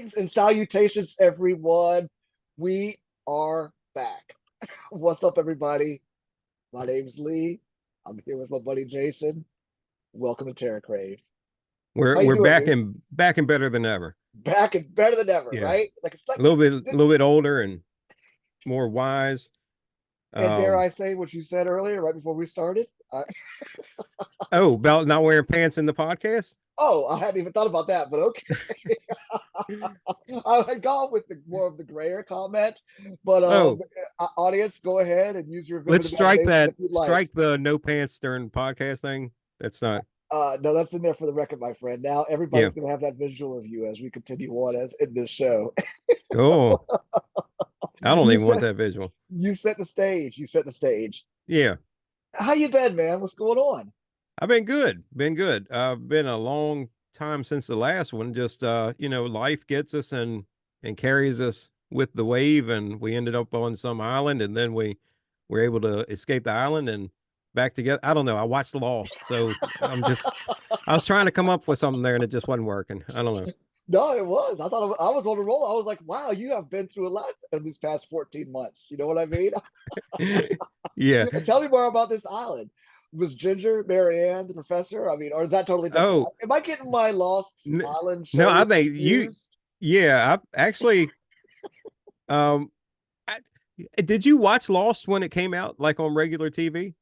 Greetings and salutations, everyone. We are back. What's up, everybody? My name's Lee. I'm here with my buddy Jason. Welcome to TerrorCrave. We're How you we're doing, back dude? and back and better than ever. Back and better than ever, Yeah, right? Like it's like, a little bit older and more wise. and dare Um, I say what you said earlier, right before we started? oh, about not wearing pants in the podcast. Oh, I hadn't even thought about that, but okay. I had gone with the more of the grayer comment, but Oh, audience, go ahead and use your let's vivid imagination if you'd like. strike the no pants during podcast thing. That's not. No, that's in there for the record, my friend. Now Yeah. everybody's going to have that visual of you as we continue on as in this show. Oh, I don't you even want set that visual. you set the stage. You set the stage. Yeah, How you been, man? What's going on? I've been good. Been good. Been a long time since the last one. Just life gets us and carries us with the wave, and we ended up on some island, and then we were able to escape the island and back together. I don't know. I watched Lost, so I was trying to come up with something there, and it just wasn't working. I don't No, it was. I thought I was on a roll. I was like, wow, you have been through a lot in these past 14 months. You know what I mean? know. Yeah. Tell me more about this island. Was Ginger, Marianne, the professor? I mean, or is that totally different? Oh, Am I getting my Lost n Island no, I shows think you. confused? Yeah, I actually. Um, I, did you watch Lost when it came out, like on regular TV?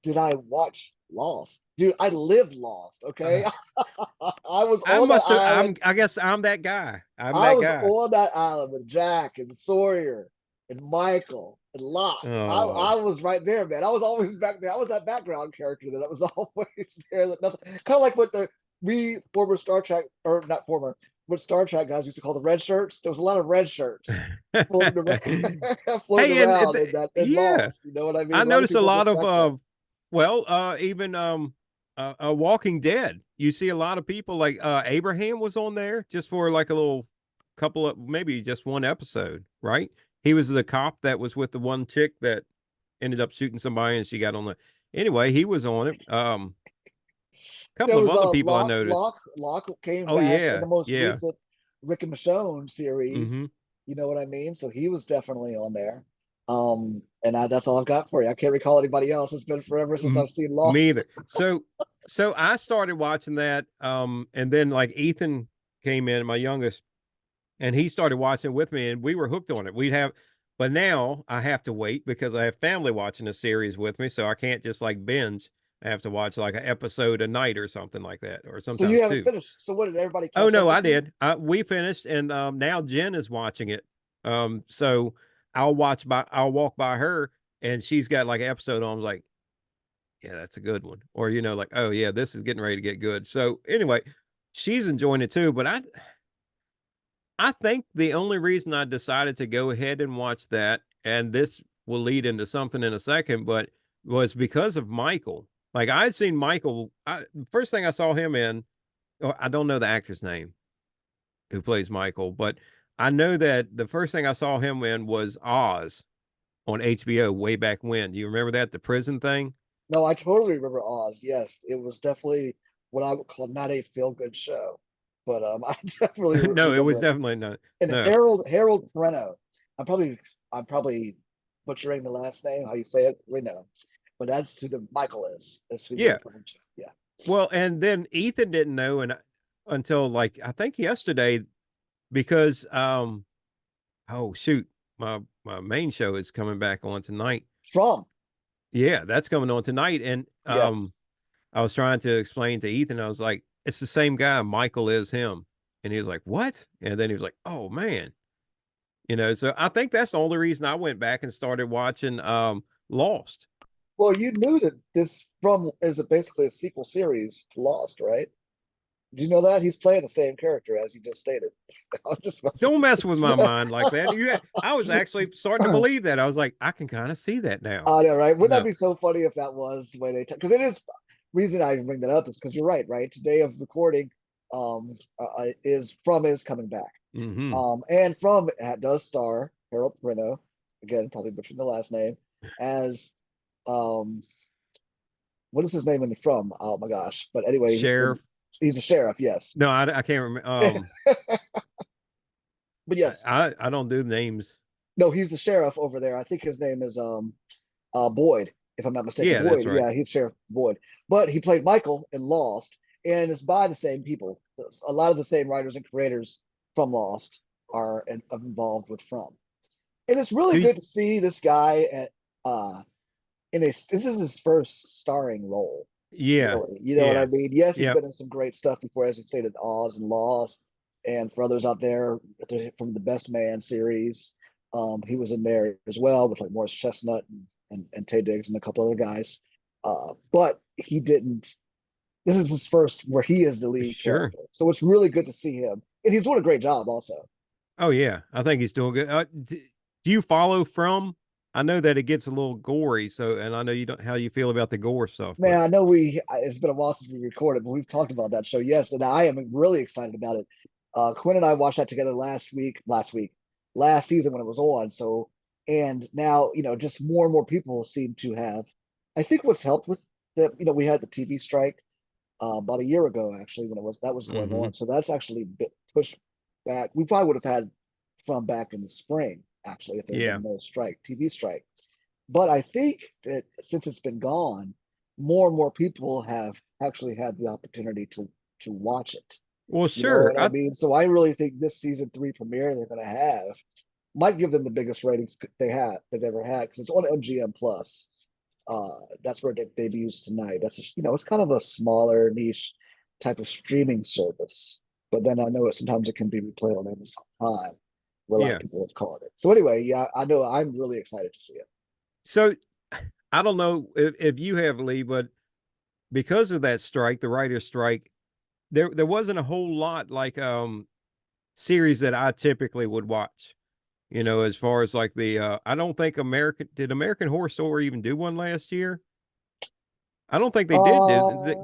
Did I watch Lost? Dude, I lived Lost, okay? Uh, I was I on that must have. island. I guess I'm that guy. I'm I that was guy. on that island with Jack and Sawyer and Michael and Locke. I Oh, was right there, man. I was always back there. I was that background character that was always there. That nothing, kind of like what the we former Star Trek, or not former, what Star Trek guys used to call the red shirts. There was a lot of red shirts floating around, floating hey, around in that in yeah, Lost. You know what I mean? I A lot of noticed a people lot of respect that. even Walking Dead. You see a lot of people like Abraham was on there just for like a little couple of maybe just one episode, right? He was the cop that was with the one chick that ended up shooting somebody and she got on the anyway, he was on it. A There couple of was other people I Locke. noticed. Locke came Oh back in yeah, the most yeah. recent Rick and Michonne series. Hmm. You know what I mean? So he was definitely on there. That's all I've got for you. I can't recall anybody else. It's been forever since I've seen Me Lost. either. So I started watching that, and then like Ethan came in, my youngest, and he started watching with me, and we were hooked on it. But now I have to wait because I have family watching the series with me, so I can't just like binge. I have to watch like an episode a night or something like that, or So you sometimes haven't two. finished. So what did everybody Oh catch up no, with I you? did. We finished, and now Jen is watching it. So I'll walk by her, and she's got like an episode on. I was like, yeah, that's a good one. Or like, oh yeah, this is getting ready to get good. So anyway, she's enjoying it too. But I think the only reason I decided to go ahead and watch that, and this will lead into something in a second, but was because of Michael. Like I'd seen Michael. First thing I saw him in, I don't know the actor's name who plays Michael, but I know that the first thing I saw him in was Oz on HBO way back when. Do you remember that? The prison thing? No, I totally remember Oz. Yes, it was definitely what I would call not a feel good show, but I definitely No, it was remember it. definitely not. And No. Harold Perrineau. I'm probably butchering the last name, how you say it, Reno. But that's who the Michael is. That's who you're Yeah. referring to. Yeah. Well, and then Ethan didn't know and until like I think yesterday because oh shoot, my main show is coming back on tonight. From. Yeah, that's coming on tonight and Yes. I was trying to explain to Ethan I was like it's the same guy, Michael is him. And he was like, "What?" And then he was like, "Oh man." So I think that's the only reason I went back and started watching Lost. Well, you knew that this from is basically a sequel series to Lost, right? Did you know that? He's playing the same character as you just stated. I'm just messing Don't mess with with my you. mind like that. I was actually starting to believe that. I was like, I can kind of see that now. I know, right? Wouldn't that No. be so funny if that was the way they? Because it is. Reason I bring that up is because you're right. Right, today of recording, is coming back. Hmm. And from does star Harold Perrineau, again, probably butchering the last name, as um, what is his name in the from? Oh my gosh! But anyway, Sheriff. he's a sheriff. Yes. No, I can't remember. But yes, I don't do names. no, he's the sheriff over there. I think his name is Boyd, if I'm not mistaken. Yeah, that's Boyd, right. yeah, he's Sheriff Boyd. But he played Michael in Lost, and it's by the same people. A lot of the same writers and creators from Lost are involved with From. And it's really Do you, good to see this guy at this is his first starring role, yeah, really. You know what I yeah, mean? Yes, he's yep, been in some great stuff before, as you stated, Oz and Lost, and for others out there from the Best Man series. He was in there as well with like Morris Chestnut and Tay Diggs and a couple other guys. But he didn't. This is his first where he is the lead sure. character, so it's really good to see him, and he's doing a great job also. Oh yeah, I think he's doing good. Do you follow From? I know that it gets a little gory, so and I know you don't how you feel about the gore stuff, Man, but I know it's been a while since we recorded, but we've talked about that show. Yes, and I am really excited about it. Quinn and I watched that together last season when it was on. So, and now, just more and more people seem to have, I think what's helped with we had the TV strike about a year ago, actually, when that was going hmm on. So that's actually been pushed back. We probably would have had From back in the spring, actually, if there had yeah. been no TV strike. But I think that since it's been gone, more and more people have actually had the opportunity to watch it. Well, You know sure. what I mean? So I really think this season three premiere they're going to have might give them the biggest ratings they've ever had because it's on MGM Plus. That's where they debuts tonight. It's kind of a smaller niche type of streaming service. But then I know sometimes it can be replayed on Amazon Prime, where a lot of Yeah. people have called it. So anyway, yeah, I know I'm really excited to see it. So I don't know if you have Lee, but because of that strike, the writer's strike, there wasn't a whole lot like series that I typically would watch. As far as like the I don't think American Horror Story even do one last year? I don't think they did Uh,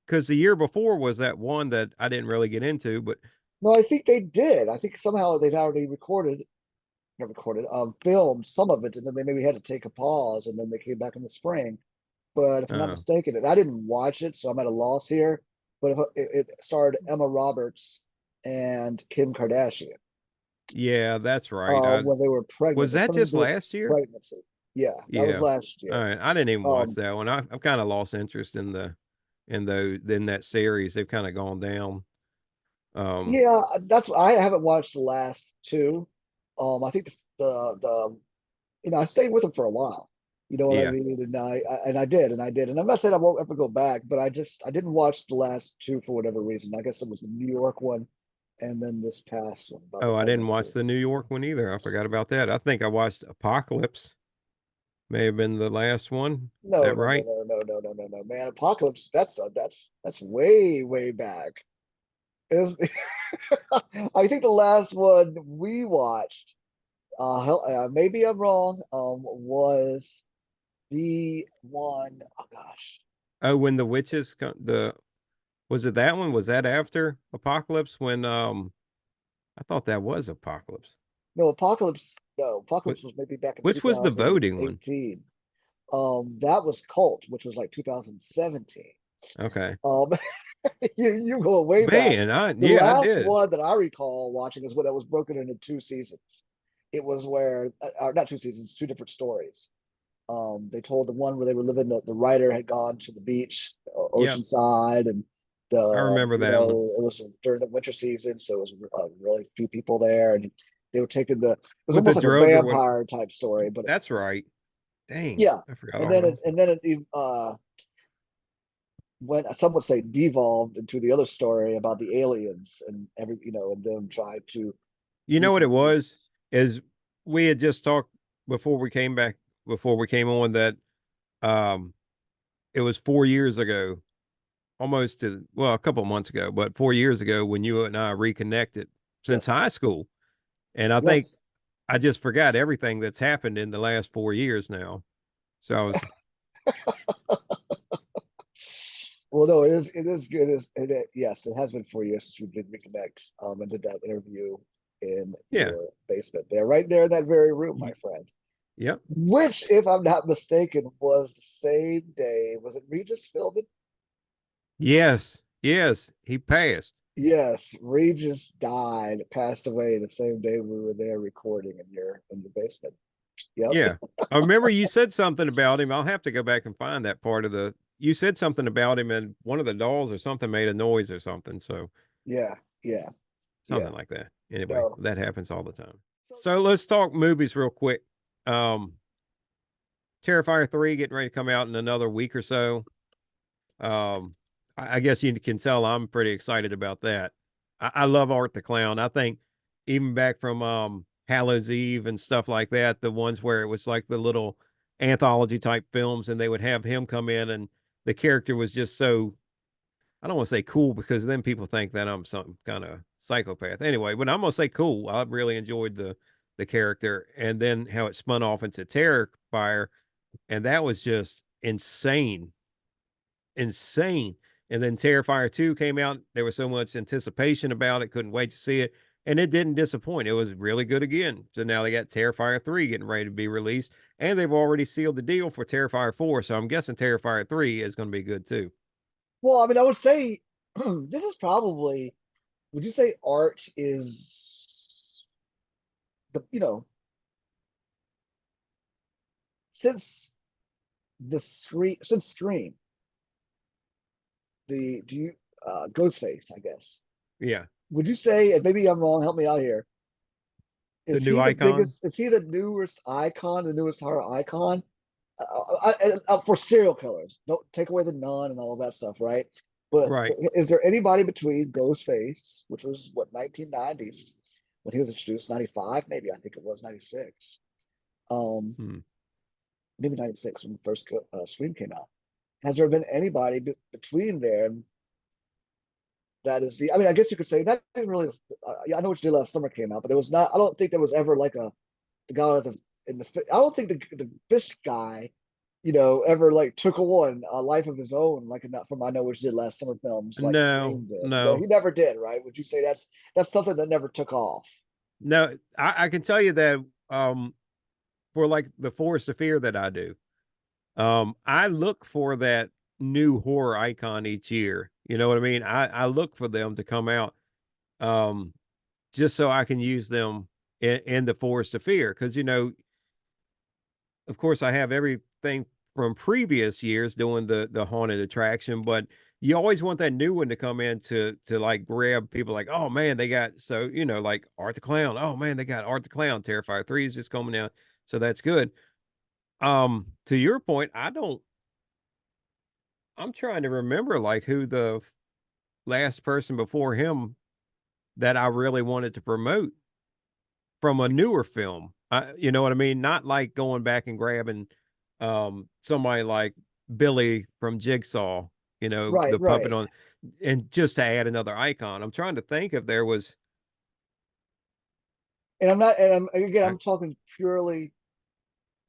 because the year before was that one that I didn't really get into, but no, I think they did. I think somehow they'd already not recorded, filmed some of it, and then they maybe had to take a pause, and then they came back in the spring. But if I'm not uh mistaken, and I didn't watch it, so I'm at a loss here. But if it starred Emma Roberts and Kim Kardashian, yeah, that's right. I when they were pregnant. was It's that something to just do with last year? pregnancy. Yeah, that was Yeah. last All year. right. I didn't even watch Um, that one. I've kind of lost interest in that series. They've kind of gone down. Um, yeah, I haven't watched the last two. I think I stayed with them for a while. You know what I yeah. mean? And I did, and I'm not saying I won't ever go back, but I didn't watch the last two for whatever reason. I guess it was the New York one, and then this past one about the Oh, I didn't pregnancy. watch the New York one either. I forgot about that. I think I watched Apocalypse. May have been the last one. Is No, that no, no, right? no, no, no, no, no, no, man! Apocalypse. That's way, way back. Is I think the last one we watched, maybe I'm wrong, was the one, oh gosh. Oh, when the witches the was it that one? Was that after Apocalypse when I thought that was Apocalypse. No, Apocalypse. No, What Apocalypse was maybe back in which was the voting one? 2018. That was Cult, which was like 2017. Okay. Um, you go way back. Man, The I last did. one that I recall watching is when that was broken into two seasons. It was where, not two seasons, two different stories. They told the one where they were living. The writer had gone to the beach, Yep. Oceanside, and I remember that one. it was during the winter season, so it was really few people there, and they were taking it was With the almost like a drug or what? vampire type story, but That's right. Dang, yeah. I forgot And all then about it went, some would say, devolved into the other story about the aliens and and them trying to You know what it was? reproduce. Is we had just talked before we came back, before we came on that um it was 4 years ago, almost to well, a couple of months ago, but 4 years ago when you and I reconnected since Yes, high school. And I think yes. I just forgot everything that's happened in the last 4 years now. So I was Well, no, it is good. Yes, it has been 4 years since we did reconnect, and did that interview in yeah. your basement there, right there in that very room, my friend. Yep. Which, if I'm not mistaken, was the same day. Was it Regis filming? Yes. Yes. He passed. Yes, Regis died, passed away the same day we were there recording in your basement. Yep. Yeah. I remember you said something about him. I'll have to go back and find that part of the you said something about him and one of the dolls or something made a noise or something. So Yeah. Yeah. Yeah. something like that. Anyway, No. that happens all the time. So So let's talk movies real quick. Um Terrifier 3 getting ready to come out in another week or so. Um I guess you can tell I'm pretty excited about that. I love Art the Clown. I think even back from Hallows Eve and stuff like that, the ones where it was like the little anthology type films and they would have him come in and the character was just so I don't want to say cool because then people think that I'm some kind of psychopath. Anyway, but I'm gonna say cool. I really enjoyed the character and then how it spun off into Terrifier, and that was just insane, insane. And then Terrifier 2 came out. There was so much anticipation about it, couldn't wait to see it. And it didn't disappoint. It was really good again. So now they got Terrifier 3 getting ready to be released. And they've already sealed the deal for Terrifier 4. So I'm guessing Terrifier 3 is going to be good too. well, I mean, I would say this is probably, would you say art is the, since since Scream, the do you Ghostface, I guess. Yeah. Would you say, and maybe I'm wrong, help me out here. The Is new he the icon. biggest? Is he the newest icon, the newest horror icon for serial killers? Don't take away the nun and all of that stuff, right? But Right. is there anybody between Ghostface, which was what 1990s when he was introduced, 95 maybe I think it was 96, um, Hmm. maybe 96 when the first Scream came out. Has there been anybody between there that is the? I mean, I guess you could say that didn't really. Yeah, I know what you did last summer came out, but there was not. I don't think there was ever like a the guy with the in the. I don't think the fish guy, ever like took on a life of his own like in that from I know what you did last summer films like No, Scream did. He no, never did, right? Would you say that's something that never took off? no. I can tell you that for like the Forest of Fear that I do, I look for that new horror icon each year. You know what I mean? I look for them to come out um just so I can use them in the Forest of Fear. Because of course, I have everything from previous years doing the haunted attraction, but you always want that new one to come in to like grab people like, oh man, they got so like Art the Clown. Oh man, they got Art the Clown. Terrifier 3 is just coming out. So that's good. To your point, I'm trying to remember like who the last person before him that I really wanted to promote from a newer film. You know what I mean? Not like going back and grabbing somebody like Billy from Jigsaw, Right, the puppet right. on and just to add another icon. I'm trying to think if there was And I'm not, and again, I, I'm talking purely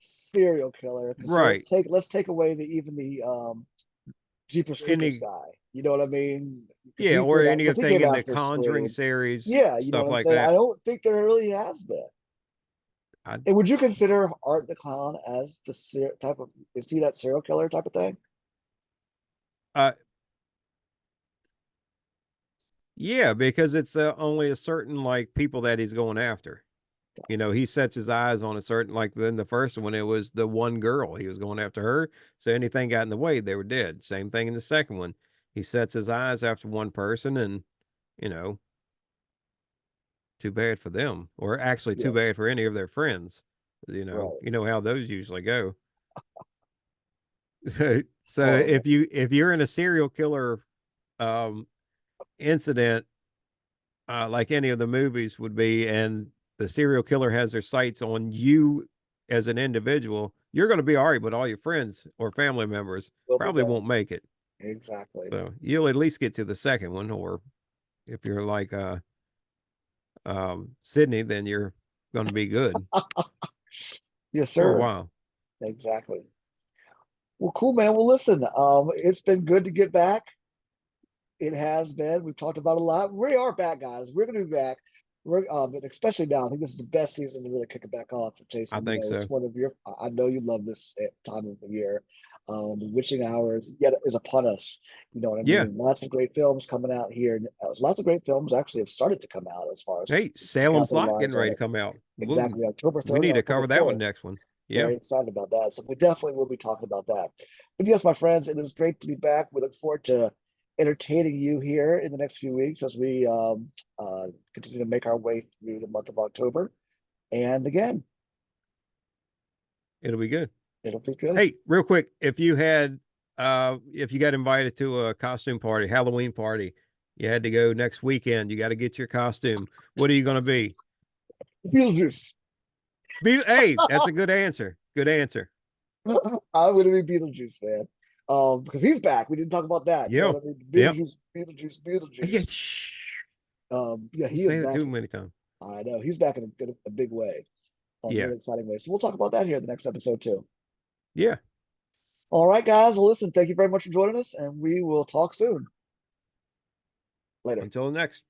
serial killer. So right. let's take away the even the Jeepers Creepers Any guy. You know what I mean? yeah, or Because he anything came in the after Conjuring Scream. series, Yeah, you know stuff what I'm like saying? I that. don't think there really has been. I And would you consider Art the Clown as the type of is he that serial killer type of thing? uh yeah, because it's only a certain like people that he's going after. He sets his eyes on a certain like then the first one, it was the one girl. He was going after her. So anything got in the way, they were dead. Same thing in the second one. He sets his eyes after one person and, you know, too bad for them. Or actually too Yeah, bad for any of their friends. right. You know how those usually go. So Horrible. if you're in a serial killer um incident like any of the movies would be, and the serial killer has their sights on you as an individual, you're going to be all right, but all your friends or family members Will be probably done. won't make it. Exactly. So you'll at least get to the second one, or if you're like Sydney, then you're going to be good Yes, for a sir. while. Exactly. Well, cool, man. Well, listen, it's been good to get back. It has been. We've talked about a lot. We are back, guys. We're going to be back. We're especially now. I think this is the best season to really kick it back off, I Jason. think It's so. one of your. I know you love this time of the year. The witching hours yet is upon us. You know what I Yeah. mean? Lots of great films coming out here. Lots of great films actually have started to come out as far as Hey, to Salem's Lot capitalize getting on ready to it. come out. Woo. Exactly, October We 3rd need and to October cover that one 4th. next one. Yeah. Very excited about that. So we definitely will be talking about that. But yes, my friends, it is great to be back. We look forward to entertaining you here in the next few weeks as we continue to make our way through the month of October. And again, It'll be good. it'll be good. Hey, real quick, if you got invited to a costume party, Halloween party, you had to go next weekend, you got to get your costume. What are you going to be? Beetlejuice. Hey, that's a good answer. Good answer. I'm going to be Beetlejuice, man. Because he's back. We didn't talk about that. You know Yeah. what I mean? Yeah. Beetlejuice, Beetlejuice, Yeah. Beetlejuice. Yeah, Don't he is say that back. too many times. I know he's back in a big way, a Yeah. really exciting way. So we'll talk about that here in the next episode too. Yeah. All right, guys. Well, listen, thank you very much for joining us, and we will talk soon. Later. Until next.